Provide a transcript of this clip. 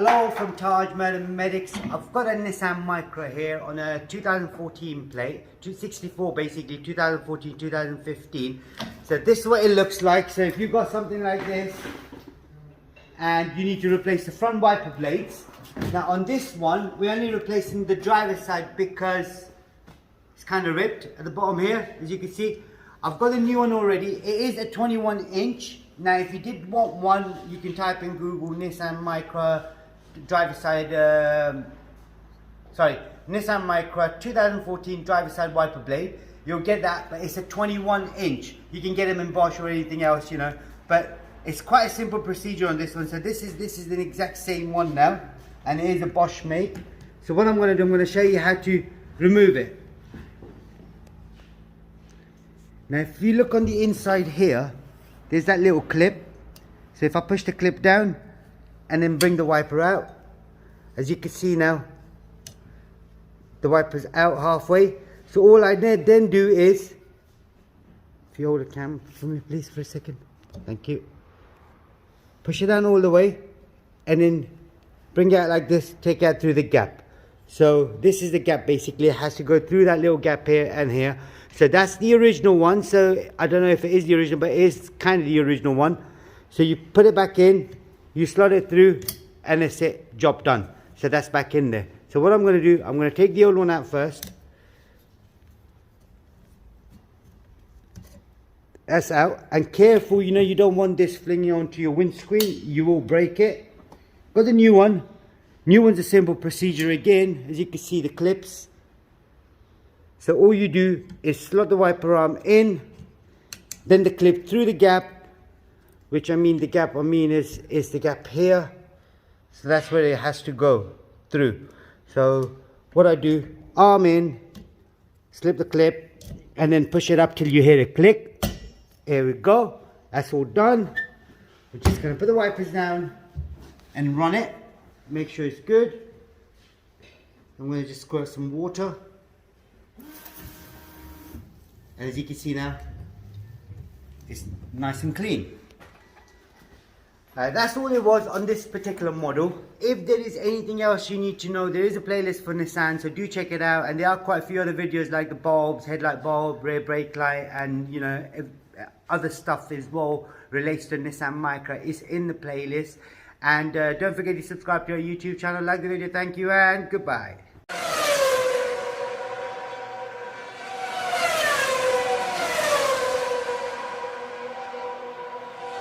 Hello from tajmotormedics. I've got a Nissan Micra here on a 2014 plate, 264 basically, 2014, 2015. So this is what it looks like. So if you've got something like this and you need to replace the front wiper blades. Now on this one, we're only replacing the driver's side because it's kind of ripped at the bottom here, as you can see. I've got a new one already. It is a 21 inch. Now if you did want one, you can type in Google Nissan Micra driver side, Nissan Micra 2014 driver side wiper blade. You'll get that, but it's a 21 inch. You can get them in Bosch or anything else, you know, but it's quite a simple procedure on this one. So this is the exact same one now, and it is a Bosch make. So what I'm going to do, I'm going to show you how to remove it. Now if you look on the inside here, there's that little clip. So if I push the clip down and then bring the wiper out, as you can see now, the wiper's out halfway. So all I then do is, if you hold the camera for me please for a second, thank you, push it down all the way and then bring it out like this, take it out through the gap. So this is the gap basically. It has to go through that little gap here and here. So that's the original one. So I don't know if it is the original, but it is kind of the original one. So you put it back in, you slot it through, and that's it, job done. So that's back in there. So what I'm going to do, I'm going to take the old one out first. That's out. And careful, you know, you don't want this flinging onto your windscreen. You will break it. Got the new one. New one's a simple procedure again. As you can see, the clips. So all you do is slot the wiper arm in, then the clip through the gap, which I mean the gap is the gap here. So that's where it has to go through. So what I do, arm in, slip the clip, and then push it up till you hear a click. Here we go. That's all done. We're just going to put the wipers down and run it. Make sure it's good. I'm going to just squirt some water. And as you can see now, it's nice and clean. That's all it was on this particular model. If there is anything else you need to know, there is a playlist for Nissan, so do check it out. And there are quite a few other videos like the bulbs, headlight bulb, rear brake light, and you know, other stuff as well relates to Nissan Micra is in the playlist. And don't forget to subscribe to our YouTube channel, like the video, thank you, and goodbye.